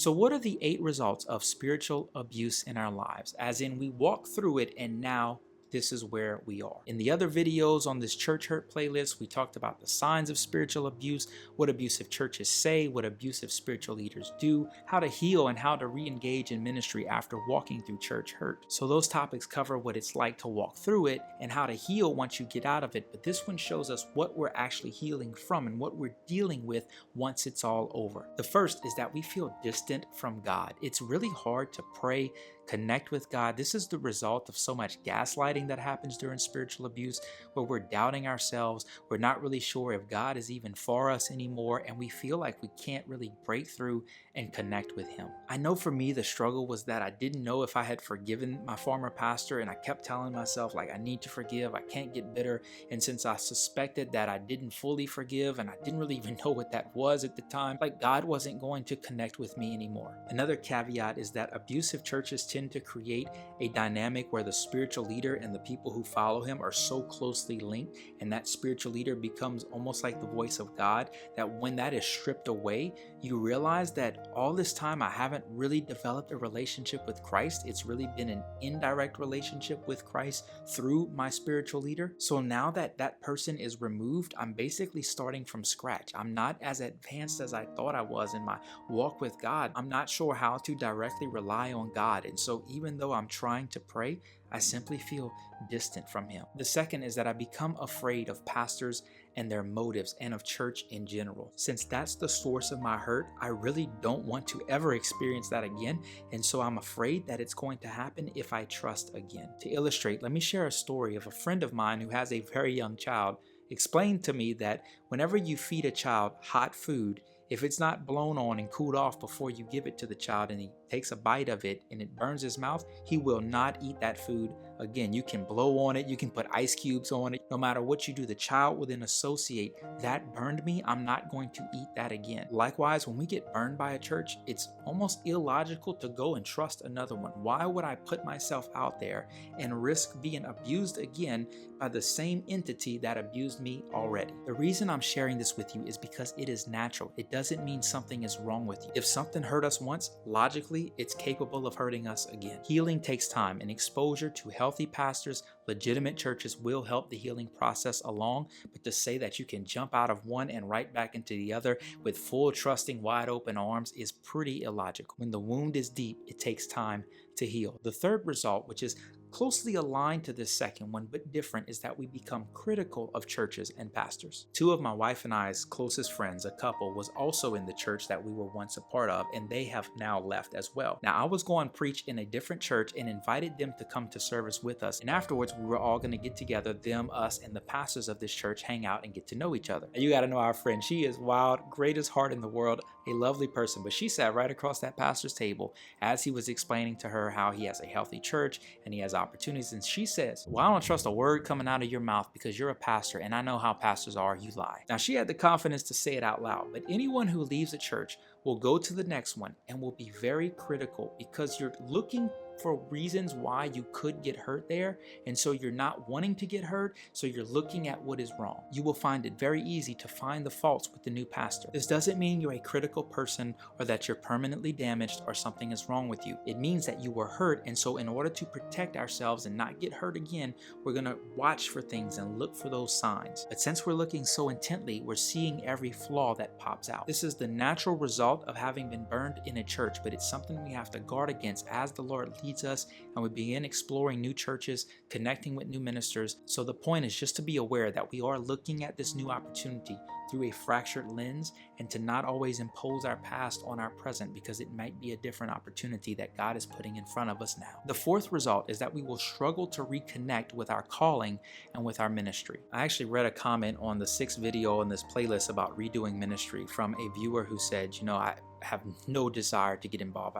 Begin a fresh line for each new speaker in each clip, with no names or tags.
So what are the 8 results of spiritual abuse in our lives? As in, we walk through it and now this is where we are. In the other videos on this church hurt playlist, we talked about the signs of spiritual abuse, what abusive churches say, what abusive spiritual leaders do, how to heal, and how to re-engage in ministry after walking through church hurt. So those topics cover what it's like to walk through it and how to heal once you get out of it. But this one shows us what we're actually healing from and what we're dealing with once it's all over. The first is that we feel distant from God. It's really hard to pray, connect with God. This is the result of so much gaslighting that happens during spiritual abuse, where we're doubting ourselves. We're not really sure if God is even for us anymore, and we feel like we can't really break through and connect with Him. I know for me, the struggle was that I didn't know if I had forgiven my former pastor, and I kept telling myself, like, I need to forgive, I can't get bitter. And since I suspected that I didn't fully forgive, and I didn't really even know what that was at the time, like, God wasn't going to connect with me anymore. Another caveat is that abusive churches tend to create a dynamic where the spiritual leader and the people who follow him are so closely linked, and that spiritual leader becomes almost like the voice of God, that when that is stripped away, you realize that all this time I haven't really developed a relationship with Christ. It's really been an indirect relationship with Christ through my spiritual leader. So now that that person is removed, I'm basically starting from scratch. I'm not as advanced as I thought I was in my walk with God. I'm not sure how to directly rely on God. And so even though I'm trying to pray, I simply feel distant from Him. The second is that I become afraid of pastors and their motives and of church in general. Since that's the source of my hurt, I really don't want to ever experience that again. And so I'm afraid that it's going to happen if I trust again. To illustrate, let me share a story of a friend of mine who has a very young child. Explained to me that whenever you feed a child hot food, if it's not blown on and cooled off before you give it to the child and he takes a bite of it and it burns his mouth, he will not eat that food again. You can blow on it, you can put ice cubes on it. No matter what you do, the child will then associate, that burned me, I'm not going to eat that again. Likewise, when we get burned by a church, it's almost illogical to go and trust another one. Why would I put myself out there and risk being abused again by the same entity that abused me already? The reason I'm sharing this with you is because it is natural. It doesn't mean something is wrong with you. If something hurt us once, logically, it's capable of hurting us again. Healing takes time, and exposure to healthy pastors, legitimate churches will help the healing process along, but to say that you can jump out of one and right back into the other with full trusting, wide open arms is pretty illogical. When the wound is deep, it takes time to heal. The third result, which is closely aligned to this second one but different, is that we become critical of churches and pastors. Two of my wife and I's closest friends, a couple, was also in the church that we were once a part of, and they have now left as well. Now, I was going to preach in a different church and invited them to come to service with us, and afterwards we were all going to get together, them, us, and the pastors of this church, hang out and get to know each other. And you got to know our friend. She is wild, greatest heart in the world, a lovely person, but she sat right across that pastor's table as he was explaining to her how he has a healthy church and he has opportunities, and she says, well, I don't trust a word coming out of your mouth because you're a pastor and I know how pastors are, you lie. Now, she had the confidence to say it out loud, but anyone who leaves a church will go to the next one and will be very critical because you're looking for reasons why you could get hurt there, and so you're not wanting to get hurt, so you're looking at what is wrong. You will find it very easy to find the faults with the new pastor. This doesn't mean you're a critical person or that you're permanently damaged or something is wrong with you. It means that you were hurt, and so in order to protect ourselves and not get hurt again, we're going to watch for things and look for those signs. But since we're looking so intently, we're seeing every flaw that pops out. This is the natural result of having been burned in a church, but it's something we have to guard against as the Lord leads us and we begin exploring new churches, connecting with new ministers. So the point is just to be aware that we are looking at this new opportunity through a fractured lens, and to not always impose our past on our present, because it might be a different opportunity that God is putting in front of us now. The fourth result is that we will struggle to reconnect with our calling and with our ministry. I actually read a comment on the 6th video in this playlist about redoing ministry from a viewer who said, you know, I have no desire to get involved.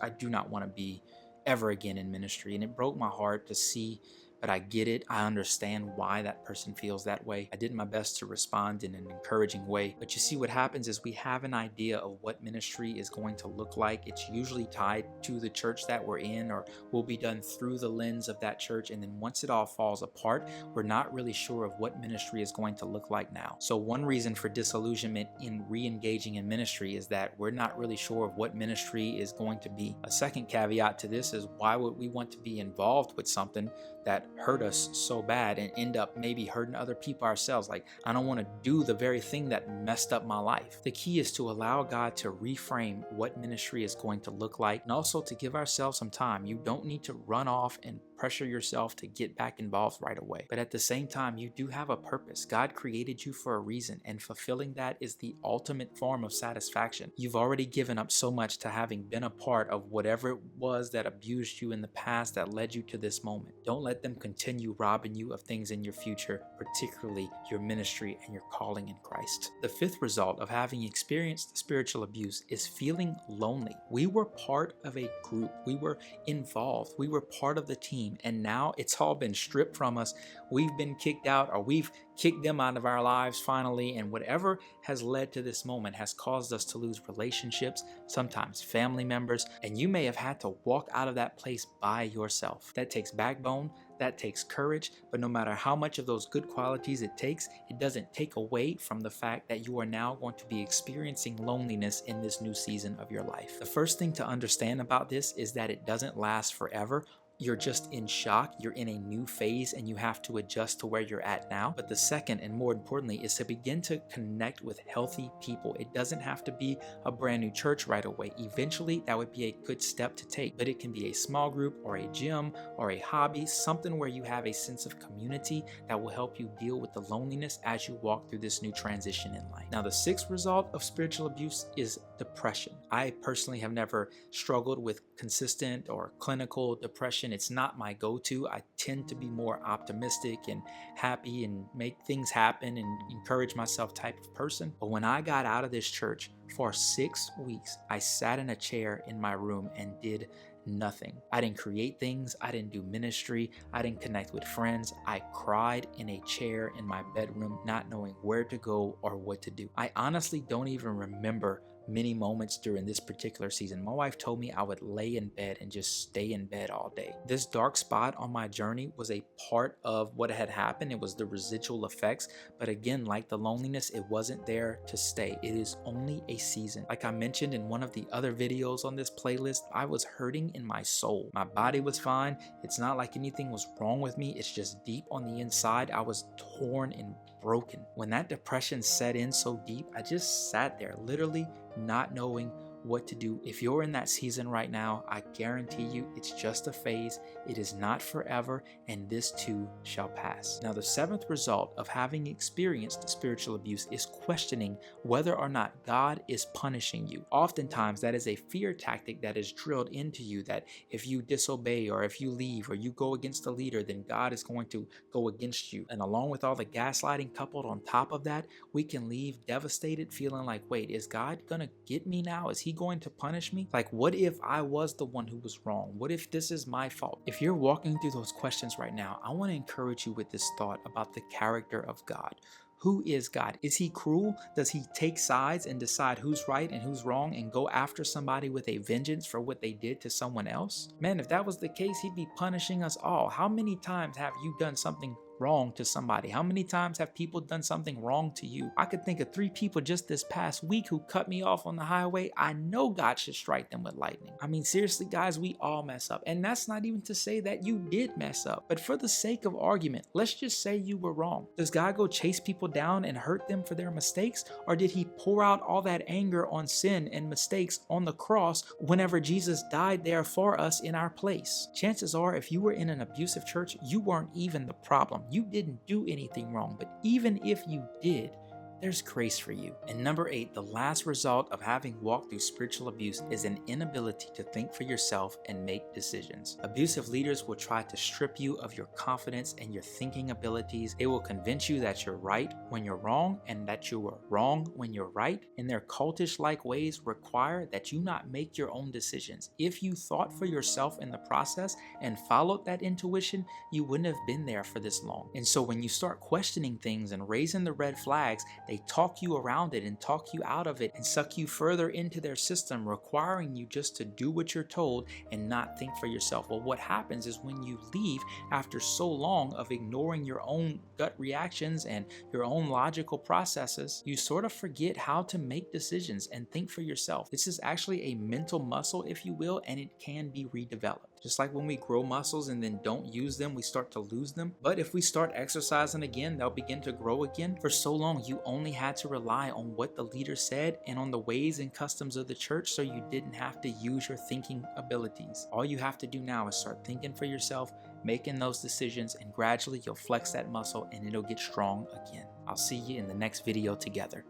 I do not want to be ever again in ministry. And it broke my heart to see but I get it. I understand why that person feels that way. I did my best to respond in an encouraging way. But you see, what happens is we have an idea of what ministry is going to look like. It's usually tied to the church that we're in, or will be done through the lens of that church. And then once it all falls apart, we're not really sure of what ministry is going to look like now. So one reason for disillusionment in re-engaging in ministry is that we're not really sure of what ministry is going to be. A second caveat to this is, why would we want to be involved with something that hurt us so bad and end up maybe hurting other people ourselves? Like, I don't want to do the very thing that messed up my life. The key is to allow God to reframe what ministry is going to look like, and also to give ourselves some time. You don't need to run off and pressure yourself to get back involved right away. But at the same time, you do have a purpose. God created you for a reason, and fulfilling that is the ultimate form of satisfaction. You've already given up so much to having been a part of whatever it was that abused you in the past that led you to this moment. Don't let them continue robbing you of things in your future, particularly your ministry and your calling in Christ. The fifth result of having experienced spiritual abuse is feeling lonely. We were part of a group. We were involved. We were part of the team. And now it's all been stripped from us. We've been kicked out, or we've kicked them out of our lives finally. And whatever has led to this moment has caused us to lose relationships, sometimes family members. And you may have had to walk out of that place by yourself. That takes backbone. That takes courage, but no matter how much of those good qualities it takes, it doesn't take away from the fact that you are now going to be experiencing loneliness in this new season of your life. The first thing to understand about this is that it doesn't last forever. You're just in shock. You're in a new phase and you have to adjust to where you're at now. But the second, and more importantly, is to begin to connect with healthy people. It doesn't have to be a brand new church right away. Eventually, that would be a good step to take, but it can be a small group or a gym or a hobby, something where you have a sense of community that will help you deal with the loneliness as you walk through this new transition in life. Now, the sixth result of spiritual abuse is depression. I personally have never struggled with consistent or clinical depression. It's not my go-to. I tend to be more optimistic and happy and make things happen and encourage myself type of person. But when I got out of this church for 6 weeks, I sat in a chair in my room and did nothing. I didn't create things. I didn't do ministry. I didn't connect with friends. I cried in a chair in my bedroom, not knowing where to go or what to do. I honestly don't even remember many moments during this particular season. My wife told me I would lay in bed and just stay in bed all day. This dark spot on my journey was a part of what had happened. It was the residual effects. But again, like the loneliness, it wasn't there to stay. It is only a season. Like I mentioned in one of the other videos on this playlist, I was hurting in my soul. My body was fine. It's not like anything was wrong with me. It's just deep on the inside. I was torn and broken. When that depression set in so deep, I just sat there, literally not knowing what to do. If you're in that season right now, I guarantee you it's just a phase. It is not forever, and this too shall pass. Now, the seventh result of having experienced spiritual abuse is questioning whether or not God is punishing you. Oftentimes, that is a fear tactic that is drilled into you, that if you disobey or if you leave or you go against the leader, then God is going to go against you. And along with all the gaslighting coupled on top of that, we can leave devastated, feeling like, wait, is God gonna get me now? Is he going to punish me? Like, what if I was the one who was wrong? What if this is my fault? If you're walking through those questions right now, I want to encourage you with this thought about the character of God. Who is God? Is he cruel? Does he take sides and decide who's right and who's wrong and go after somebody with a vengeance for what they did to someone else? Man, if that was the case, he'd be punishing us all. How many times have you done something wrong to somebody? How many times have people done something wrong to you? I could think of 3 people just this past week who cut me off on the highway. I know God should strike them with lightning. I mean, seriously, guys, we all mess up. And that's not even to say that you did mess up. But for the sake of argument, let's just say you were wrong. Does God go chase people down and hurt them for their mistakes? Or did he pour out all that anger on sin and mistakes on the cross whenever Jesus died there for us in our place? Chances are, if you were in an abusive church, you weren't even the problem. You didn't do anything wrong. But even if you did, there's grace for you. And number 8, the last result of having walked through spiritual abuse is an inability to think for yourself and make decisions. Abusive leaders will try to strip you of your confidence and your thinking abilities. They will convince you that you're right when you're wrong and that you are wrong when you're right. And their cultish-like ways require that you not make your own decisions. If you thought for yourself in the process and followed that intuition, you wouldn't have been there for this long. And so when you start questioning things and raising the red flags, they talk you around it and talk you out of it and suck you further into their system, requiring you just to do what you're told and not think for yourself. Well, what happens is when you leave after so long of ignoring your own gut reactions and your own logical processes, you sort of forget how to make decisions and think for yourself. This is actually a mental muscle, if you will, and it can be redeveloped. Just like when we grow muscles and then don't use them, we start to lose them. But if we start exercising again, they'll begin to grow again. For so long, you only had to rely on what the leader said and on the ways and customs of the church, so you didn't have to use your thinking abilities. All you have to do now is start thinking for yourself, making those decisions, and gradually you'll flex that muscle and it'll get strong again. I'll see you in the next video together.